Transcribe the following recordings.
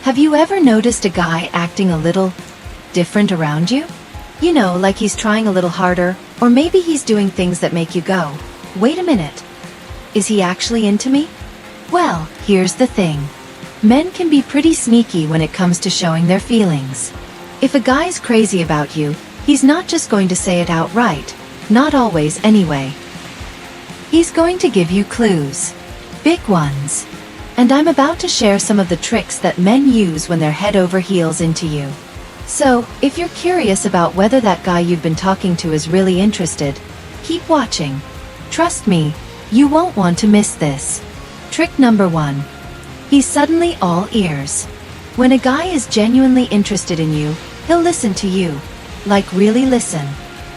Have you ever noticed a guy acting a little different around you? You know, like he's trying a little harder, or maybe he's doing things that make you go, wait a minute. Is he actually into me? Well, here's the thing. Men can be pretty sneaky when it comes to showing their feelings. If a guy's crazy about you, he's not just going to say it outright, not always anyway. He's going to give you clues. Big ones. And I'm about to share some of the tricks that men use when they're head over heels into you. So, if you're curious about whether that guy you've been talking to is really interested, keep watching. Trust me, you won't want to miss this. Trick number 1. He's suddenly all ears. When a guy is genuinely interested in you, he'll listen to you. Like really listen.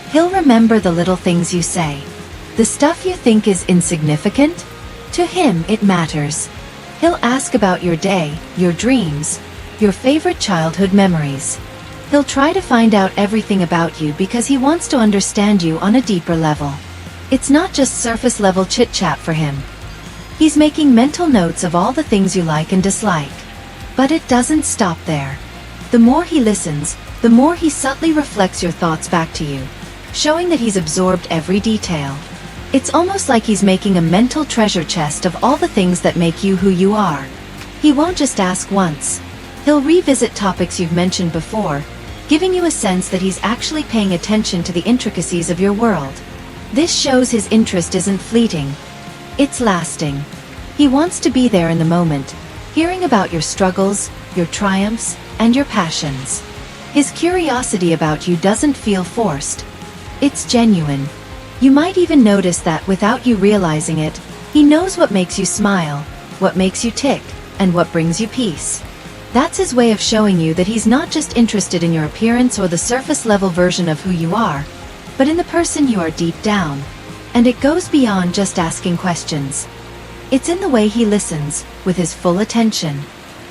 He'll remember the little things you say. The stuff you think is insignificant? To him it matters. He'll ask about your day, your dreams, your favorite childhood memories. He'll try to find out everything about you because he wants to understand you on a deeper level. It's not just surface level chit-chat for him. He's making mental notes of all the things you like and dislike. But it doesn't stop there. The more he listens, the more he subtly reflects your thoughts back to you, showing that he's absorbed every detail. It's almost like he's making a mental treasure chest of all the things that make you who you are. He won't just ask once. He'll revisit topics you've mentioned before, giving you a sense that he's actually paying attention to the intricacies of your world. This shows his interest isn't fleeting. It's lasting. He wants to be there in the moment, hearing about your struggles, your triumphs, and your passions. His curiosity about you doesn't feel forced. It's genuine. You might even notice that without you realizing it, he knows what makes you smile, what makes you tick, and what brings you peace. That's his way of showing you that he's not just interested in your appearance or the surface-level version of who you are, but in the person you are deep down. And it goes beyond just asking questions. It's in the way he listens, with his full attention.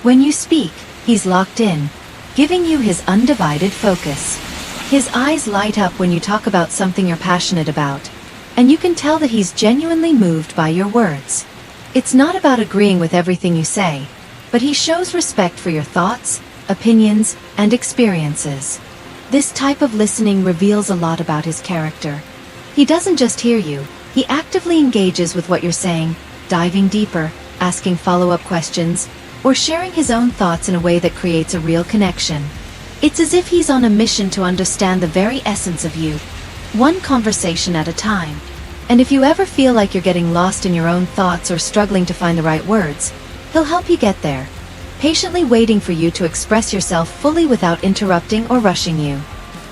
When you speak, he's locked in, giving you his undivided focus. His eyes light up when you talk about something you're passionate about, and you can tell that he's genuinely moved by your words. It's not about agreeing with everything you say, but he shows respect for your thoughts, opinions, and experiences. This type of listening reveals a lot about his character. He doesn't just hear you, he actively engages with what you're saying, diving deeper, asking follow-up questions, or sharing his own thoughts in a way that creates a real connection. It's as if he's on a mission to understand the very essence of you, one conversation at a time. And if you ever feel like you're getting lost in your own thoughts or struggling to find the right words, he'll help you get there, patiently waiting for you to express yourself fully without interrupting or rushing you.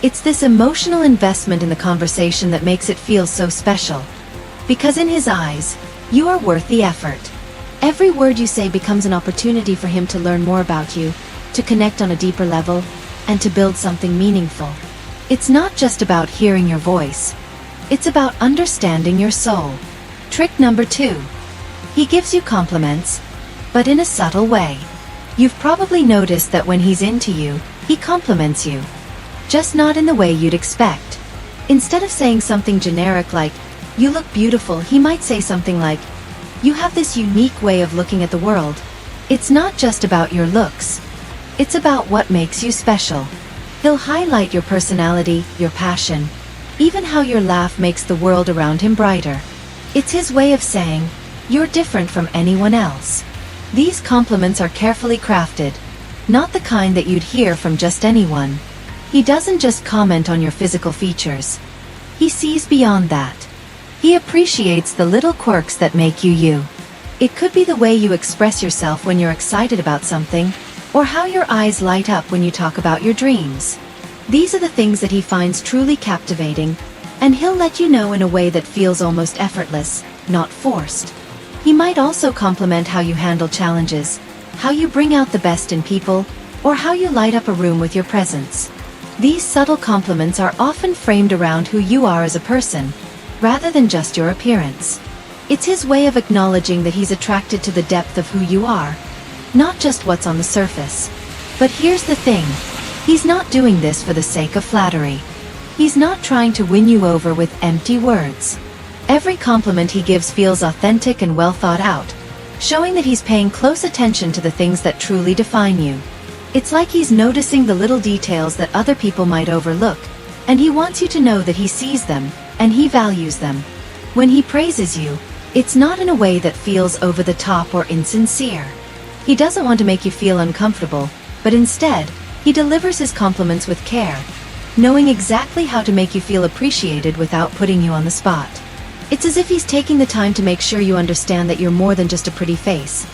It's this emotional investment in the conversation that makes it feel so special. Because in his eyes, you are worth the effort. Every word you say becomes an opportunity for him to learn more about you, to connect on a deeper level, and to build something meaningful. It's not just about hearing your voice. It's about understanding your soul. Trick number 2. He gives you compliments, but in a subtle way. You've probably noticed that when he's into you, he compliments you. Just not in the way you'd expect. Instead of saying something generic like, "You look beautiful," he might say something like, "You have this unique way of looking at the world." It's not just about your looks. It's about what makes you special. He'll highlight your personality, your passion, even how your laugh makes the world around him brighter. It's his way of saying, "You're different from anyone else." These compliments are carefully crafted, not the kind that you'd hear from just anyone. He doesn't just comment on your physical features. He sees beyond that. He appreciates the little quirks that make you you. It could be the way you express yourself when you're excited about something, or how your eyes light up when you talk about your dreams. These are the things that he finds truly captivating, and he'll let you know in a way that feels almost effortless, not forced. He might also compliment how you handle challenges, how you bring out the best in people, or how you light up a room with your presence. These subtle compliments are often framed around who you are as a person, rather than just your appearance. It's his way of acknowledging that he's attracted to the depth of who you are, not just what's on the surface. But here's the thing, he's not doing this for the sake of flattery. He's not trying to win you over with empty words. Every compliment he gives feels authentic and well thought out, showing that he's paying close attention to the things that truly define you. It's like he's noticing the little details that other people might overlook, and he wants you to know that he sees them, and he values them. When he praises you, it's not in a way that feels over the top or insincere. He doesn't want to make you feel uncomfortable, but instead, he delivers his compliments with care, knowing exactly how to make you feel appreciated without putting you on the spot. It's as if he's taking the time to make sure you understand that you're more than just a pretty face.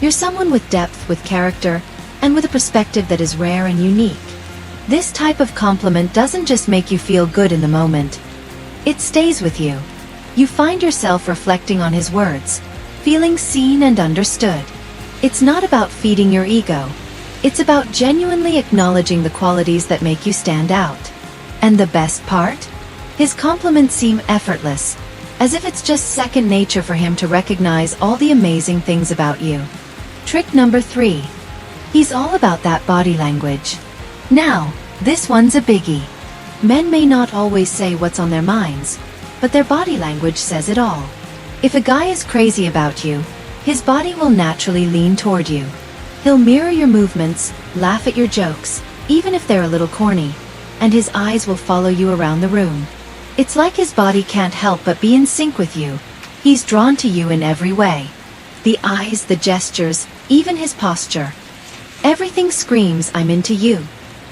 You're someone with depth, with character, and with a perspective that is rare and unique. This type of compliment doesn't just make you feel good in the moment. It stays with you. You find yourself reflecting on his words, feeling seen and understood. It's not about feeding your ego. It's about genuinely acknowledging the qualities that make you stand out. And the best part? His compliments seem effortless, as if it's just second nature for him to recognize all the amazing things about you. Trick number 3. He's all about that body language. Now, this one's a biggie. Men may not always say what's on their minds, but their body language says it all. If a guy is crazy about you, his body will naturally lean toward you. He'll mirror your movements, laugh at your jokes, even if they're a little corny, and his eyes will follow you around the room. It's like his body can't help but be in sync with you. He's drawn to you in every way. The eyes, the gestures, even his posture. Everything screams, "I'm into you."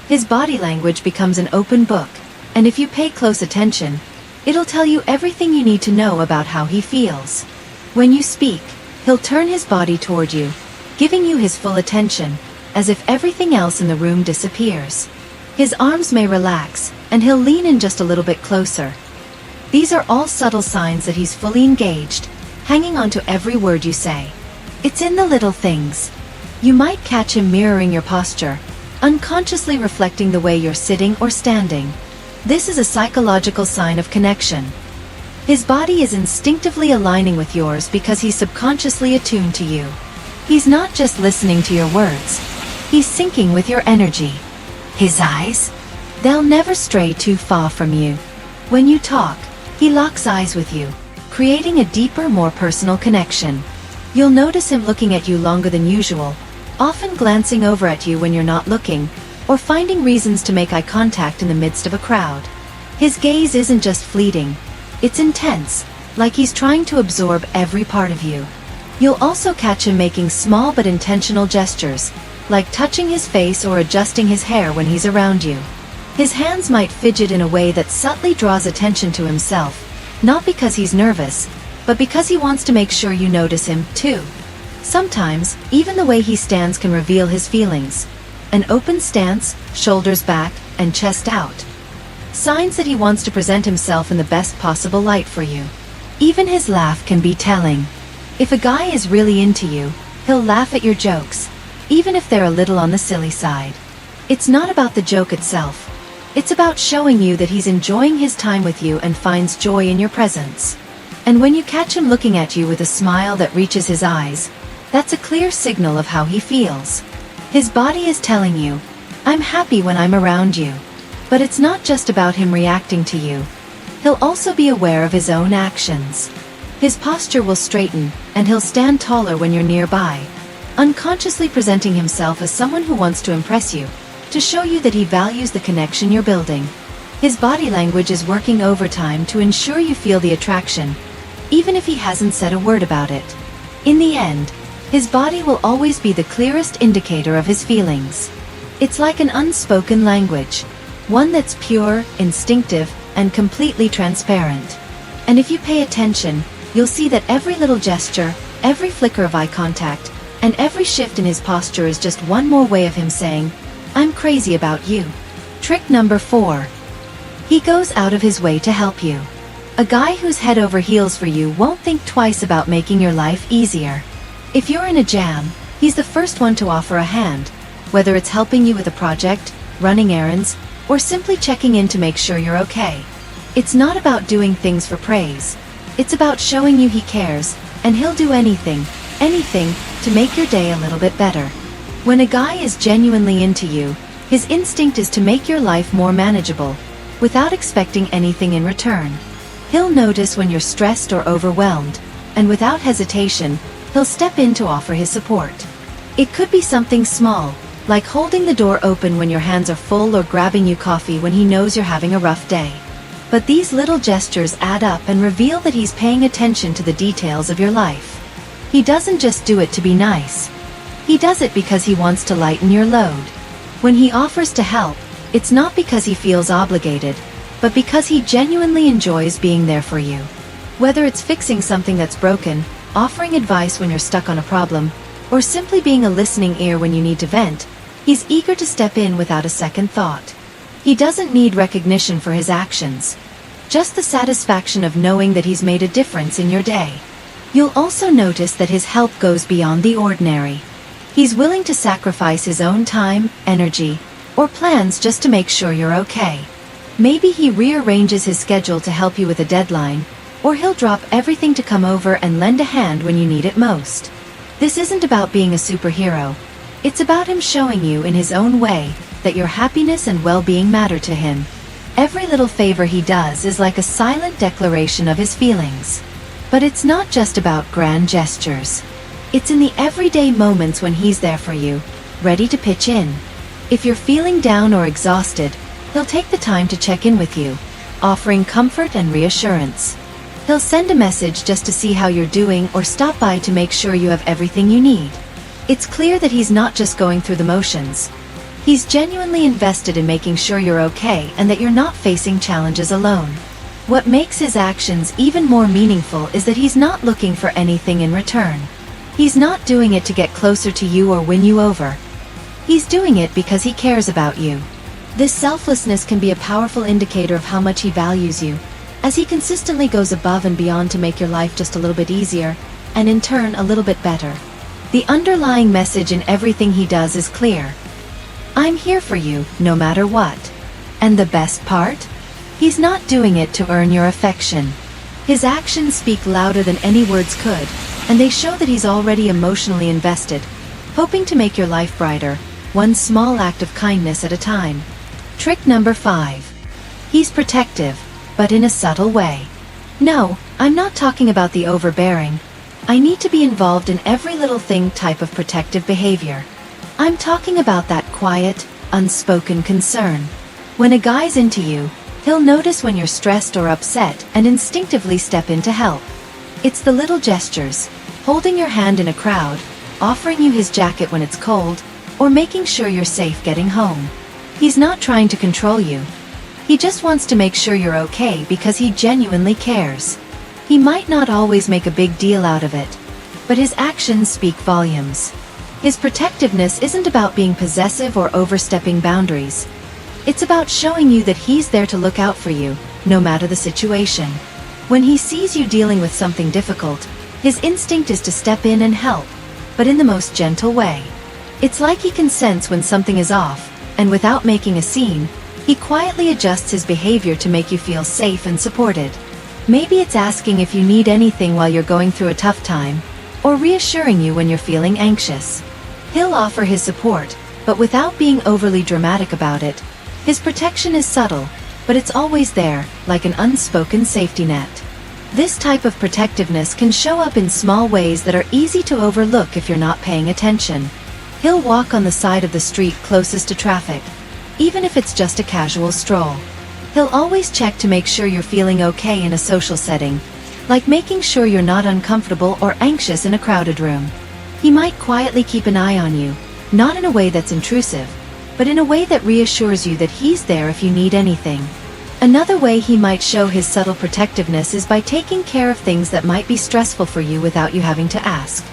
His body language becomes an open book, and if you pay close attention, it'll tell you everything you need to know about how he feels. When you speak, he'll turn his body toward you, giving you his full attention, as if everything else in the room disappears. His arms may relax, and he'll lean in just a little bit closer. These are all subtle signs that he's fully engaged, hanging on to every word you say. It's in the little things. You might catch him mirroring your posture, unconsciously reflecting the way you're sitting or standing. This is a psychological sign of connection. His body is instinctively aligning with yours because he's subconsciously attuned to you. He's not just listening to your words. He's syncing with your energy. His eyes? They'll never stray too far from you. When you talk, he locks eyes with you, creating a deeper, more personal connection. You'll notice him looking at you longer than usual, often glancing over at you when you're not looking, or finding reasons to make eye contact in the midst of a crowd. His gaze isn't just fleeting, it's intense, like he's trying to absorb every part of you. You'll also catch him making small but intentional gestures, like touching his face or adjusting his hair when he's around you. His hands might fidget in a way that subtly draws attention to himself, not because he's nervous, but because he wants to make sure you notice him, too. Sometimes, even the way he stands can reveal his feelings. An open stance, shoulders back, and chest out. Signs that he wants to present himself in the best possible light for you. Even his laugh can be telling. If a guy is really into you, he'll laugh at your jokes, even if they're a little on the silly side. It's not about the joke itself. It's about showing you that he's enjoying his time with you and finds joy in your presence. And when you catch him looking at you with a smile that reaches his eyes, that's a clear signal of how he feels. His body is telling you, "I'm happy when I'm around you." But it's not just about him reacting to you. He'll also be aware of his own actions. His posture will straighten, and he'll stand taller when you're nearby, unconsciously presenting himself as someone who wants to impress you, to show you that he values the connection you're building. His body language is working overtime to ensure you feel the attraction, even if he hasn't said a word about it. In the end, his body will always be the clearest indicator of his feelings. It's like an unspoken language, one that's pure, instinctive, and completely transparent. And if you pay attention, you'll see that every little gesture, every flicker of eye contact, and every shift in his posture is just one more way of him saying, "I'm crazy about you." Trick number 4. He goes out of his way to help you. A guy who's head over heels for you won't think twice about making your life easier. If you're in a jam, he's the first one to offer a hand, whether it's helping you with a project, running errands, or simply checking in to make sure you're okay. It's not about doing things for praise. It's about showing you he cares, and he'll do anything, to make your day a little bit better. When a guy is genuinely into you, his instinct is to make your life more manageable, without expecting anything in return. He'll notice when you're stressed or overwhelmed, and without hesitation, he'll step in to offer his support. It could be something small, like holding the door open when your hands are full or grabbing you coffee when he knows you're having a rough day. But these little gestures add up and reveal that he's paying attention to the details of your life. He doesn't just do it to be nice. He does it because he wants to lighten your load. When he offers to help, it's not because he feels obligated, but because he genuinely enjoys being there for you. Whether it's fixing something that's broken, offering advice when you're stuck on a problem, or simply being a listening ear when you need to vent, he's eager to step in without a second thought. He doesn't need recognition for his actions, just the satisfaction of knowing that he's made a difference in your day. You'll also notice that his help goes beyond the ordinary. He's willing to sacrifice his own time, energy, or plans just to make sure you're okay. Maybe he rearranges his schedule to help you with a deadline, or he'll drop everything to come over and lend a hand when you need it most. This isn't about being a superhero. It's about him showing you in his own way that your happiness and well-being matter to him. Every little favor he does is like a silent declaration of his feelings. But it's not just about grand gestures. It's in the everyday moments when he's there for you, ready to pitch in. If you're feeling down or exhausted, he'll take the time to check in with you, offering comfort and reassurance. He'll send a message just to see how you're doing or stop by to make sure you have everything you need. It's clear that he's not just going through the motions. He's genuinely invested in making sure you're okay and that you're not facing challenges alone. What makes his actions even more meaningful is that he's not looking for anything in return. He's not doing it to get closer to you or win you over. He's doing it because he cares about you. This selflessness can be a powerful indicator of how much he values you, as he consistently goes above and beyond to make your life just a little bit easier, and in turn a little bit better. The underlying message in everything he does is clear. I'm here for you, no matter what. And the best part? He's not doing it to earn your affection. His actions speak louder than any words could, and they show that he's already emotionally invested, hoping to make your life brighter, one small act of kindness at a time. Trick number 5. He's protective, but in a subtle way. No, I'm not talking about the overbearing, I need to be involved in every little thing type of protective behavior. I'm talking about that quiet, unspoken concern. When a guy's into you, he'll notice when you're stressed or upset and instinctively step in to help. It's the little gestures, holding your hand in a crowd, offering you his jacket when it's cold, or making sure you're safe getting home. He's not trying to control you. He just wants to make sure you're okay because he genuinely cares. He might not always make a big deal out of it, but his actions speak volumes. His protectiveness isn't about being possessive or overstepping boundaries. It's about showing you that he's there to look out for you, no matter the situation. When he sees you dealing with something difficult, his instinct is to step in and help, but in the most gentle way. It's like he can sense when something is off, and without making a scene, he quietly adjusts his behavior to make you feel safe and supported. Maybe it's asking if you need anything while you're going through a tough time, or reassuring you when you're feeling anxious. He'll offer his support, but without being overly dramatic about it. His protection is subtle, but it's always there, like an unspoken safety net. This type of protectiveness can show up in small ways that are easy to overlook if you're not paying attention. He'll walk on the side of the street closest to traffic, even if it's just a casual stroll. He'll always check to make sure you're feeling okay in a social setting, like making sure you're not uncomfortable or anxious in a crowded room. He might quietly keep an eye on you, not in a way that's intrusive, but in a way that reassures you that he's there if you need anything. Another way he might show his subtle protectiveness is by taking care of things that might be stressful for you without you having to ask.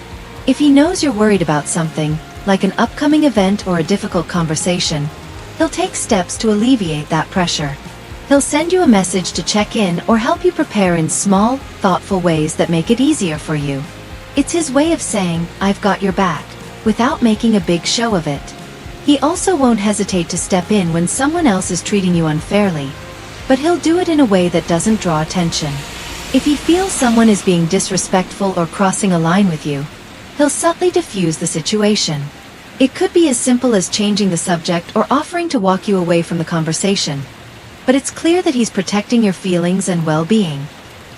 If he knows you're worried about something, like an upcoming event or a difficult conversation, he'll take steps to alleviate that pressure. He'll send you a message to check in or help you prepare in small, thoughtful ways that make it easier for you. It's his way of saying, "I've got your back," without making a big show of it. He also won't hesitate to step in when someone else is treating you unfairly, but he'll do it in a way that doesn't draw attention. If he feels someone is being disrespectful or crossing a line with you, he'll subtly diffuse the situation. It could be as simple as changing the subject or offering to walk you away from the conversation. But it's clear that he's protecting your feelings and well-being.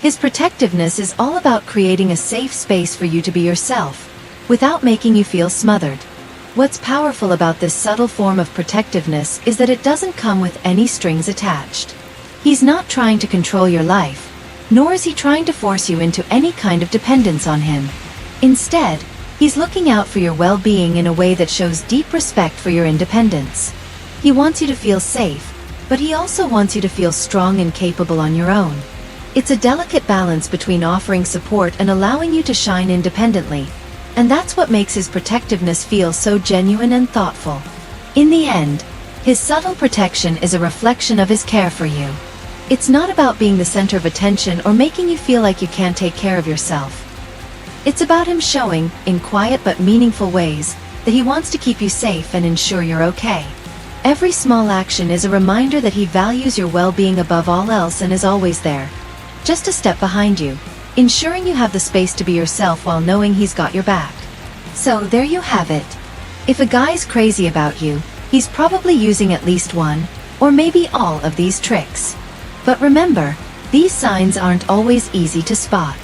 His protectiveness is all about creating a safe space for you to be yourself, without making you feel smothered. What's powerful about this subtle form of protectiveness is that it doesn't come with any strings attached. He's not trying to control your life, nor is he trying to force you into any kind of dependence on him. Instead, he's looking out for your well-being in a way that shows deep respect for your independence. He wants you to feel safe, but he also wants you to feel strong and capable on your own. It's a delicate balance between offering support and allowing you to shine independently, and that's what makes his protectiveness feel so genuine and thoughtful. In the end, his subtle protection is a reflection of his care for you. It's not about being the center of attention or making you feel like you can't take care of yourself. It's about him showing, in quiet but meaningful ways, that he wants to keep you safe and ensure you're okay. Every small action is a reminder that he values your well-being above all else and is always there, just a step behind you, ensuring you have the space to be yourself while knowing he's got your back. So there you have it. If a guy's crazy about you, he's probably using at least one, or maybe all of these tricks. But remember, these signs aren't always easy to spot.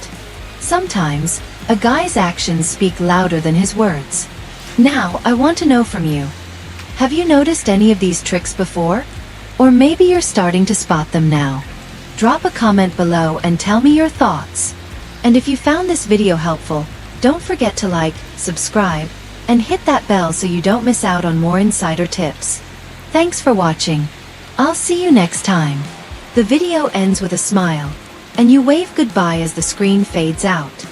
Sometimes, a guy's actions speak louder than his words. Now, I want to know from you. Have you noticed any of these tricks before? Or maybe you're starting to spot them now. Drop a comment below and tell me your thoughts. And if you found this video helpful, don't forget to like, subscribe, and hit that bell so you don't miss out on more insider tips. Thanks for watching. I'll see you next time. The video ends with a smile, and you wave goodbye as the screen fades out.